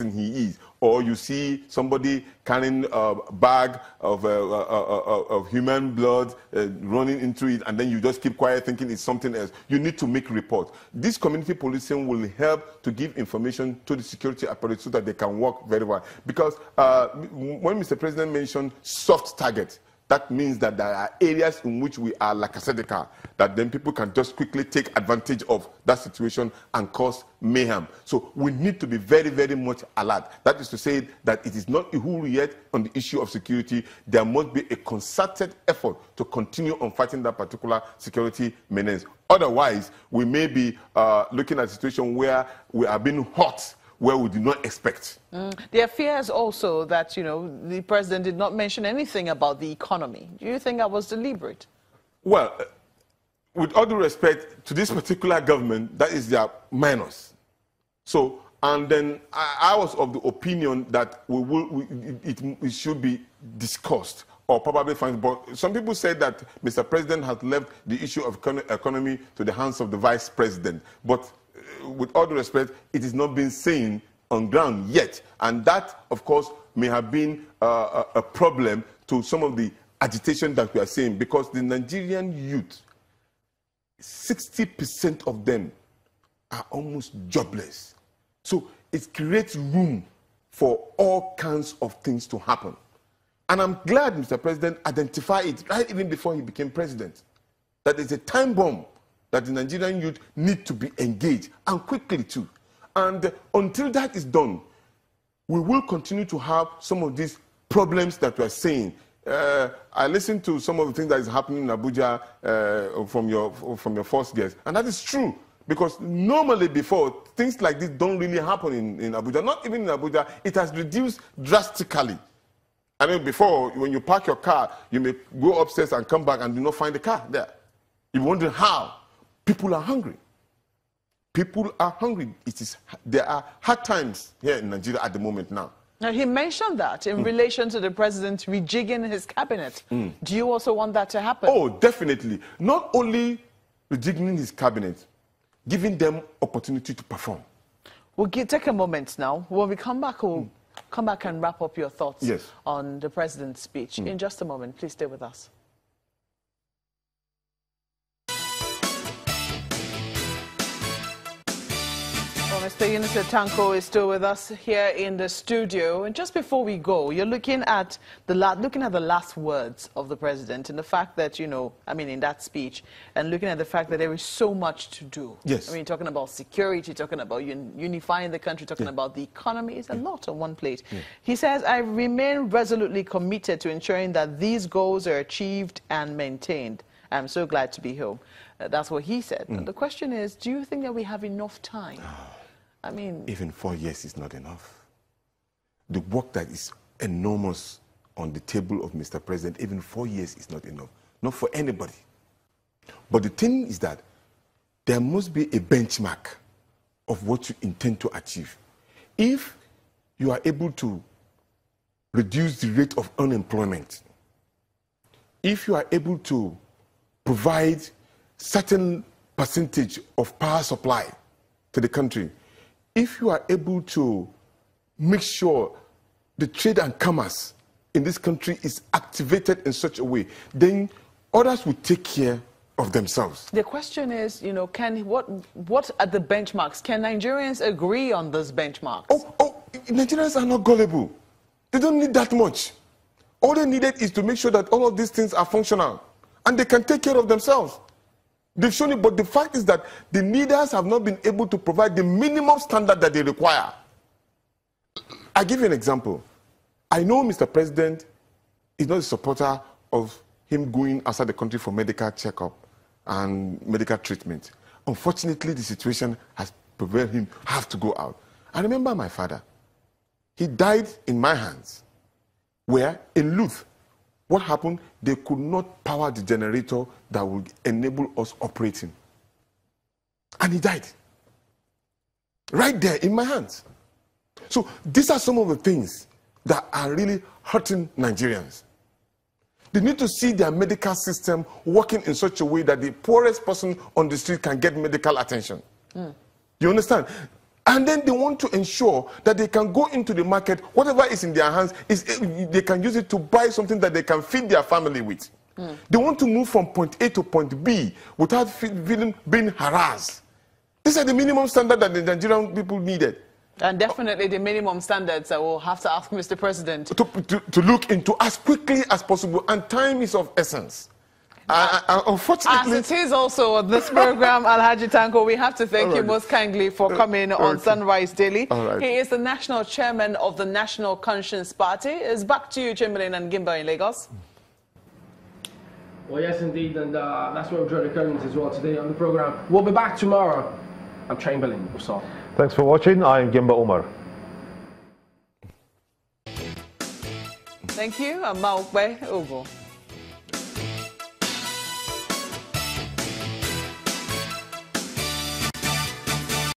person he is. Or you see somebody carrying a bag of human blood running into it, and then you just keep quiet thinking it's something else. You need to make reports. This community policing will help to give information to the security apparatus so that they can work very well. Because when Mr. President mentioned soft targets, that means that there are areas in which we are lackadaisical, that then people can just quickly take advantage of that situation and cause mayhem. So we need to be very, very much alert. That is to say that it is not ihuru yet on the issue of security. There must be a concerted effort to continue on fighting that particular security menace. Otherwise, we may be looking at a situation where we are being hot where we did not expect. There are fears also that, you know, the president did not mention anything about the economy. Do you think that was deliberate? Well, with all due respect to this particular government, that is their minus. So, and then I was of the opinion that it should be discussed or probably fine. But some people said that Mr. President has left the issue of economy to the hands of the vice president. But with all due respect, it is not been seen on ground yet. And that, of course, may have been a problem to some of the agitation that we are seeing, because the Nigerian youth, 60% of them are almost jobless. So it creates room for all kinds of things to happen. And I'm glad Mr. President identified it right even before he became president, that there's a time bomb that the Nigerian youth need to be engaged, and quickly too. And until that is done, we will continue to have some of these problems that we are seeing. I listened to some of the things that is happening in Abuja from your first guest, and that is true, because normally before, things like this don't really happen in Abuja. Not even in Abuja, it has reduced drastically. I mean, before, when you park your car, you may go upstairs and come back and do not find the car there. You wonder how. People are hungry. People are hungry. There are hard times here in Nigeria at the moment now. Now, he mentioned that in relation to the president rejigging his cabinet. Do you also want that to happen? Oh, definitely. Not only rejigging his cabinet, giving them opportunity to perform. We'll take a moment now. When we come back, we'll come back and wrap up your thoughts on the president's speech. In just a moment, please stay with us. Mr. Eunice Tanko is still with us here in the studio. And just before we go, you're looking at the last words of the president and the fact that, you know, I mean, in that speech, and looking at the fact that there is so much to do. Yes. I mean, talking about security, talking about unifying the country, talking about the economy. It's a lot on one plate. He says, I remain resolutely committed to ensuring that these goals are achieved and maintained. I'm so glad to be home. That's what he said. And the question is, do you think that we have enough time? I mean, even 4 years is not enough. The work that is enormous on the table of Mr. President, even 4 years is not enough. Not for anybody. But the thing is that there must be a benchmark of what you intend to achieve. If you are able to reduce the rate of unemployment, if you are able to provide certain percentage of power supply to the country, if you are able to make sure the trade and commerce in this country is activated in such a way, then others will take care of themselves. The question is, you know, what are the benchmarks? Can Nigerians agree on those benchmarks? Nigerians are not gullible. They don't need that much. All they needed is to make sure that all of these things are functional and they can take care of themselves. They've shown it, but the fact is that the leaders have not been able to provide the minimum standard that they require. I'll give you an example. I know Mr. President is not a supporter of him going outside the country for medical checkup and medical treatment. Unfortunately, the situation has prevailed him have to go out. I remember my father. He died in my hands, where in Luth, what happened? They could not power the generator that would enable us operating. And he died. Right there in my hands. So these are some of the things that are really hurting Nigerians. They need to see their medical system working in such a way that the poorest person on the street can get medical attention. You understand? And then they want to ensure that they can go into the market, whatever is in their hands, they can use it to buy something that they can feed their family with. They want to move from point A to point B without being harassed. These are the minimum standards that the Nigerian people needed. And definitely the minimum standards that we'll have to ask Mr. President to look into as quickly as possible, and time is of essence. Unfortunately, as it is also on this program, Alhaji Tanko, we have to thank you most kindly for coming on Sunrise Daily. He is the national chairman of the National Conscience Party. It's back to you, Chamberlain and Gimba in Lagos. Well, yes, indeed, and that's where we're drawing the curtains as well today on the program. We'll be back tomorrow. I'm Chamberlain. Thanks for watching. I'm Gimba Omar. Thank you. I'm Maukwe Ogo.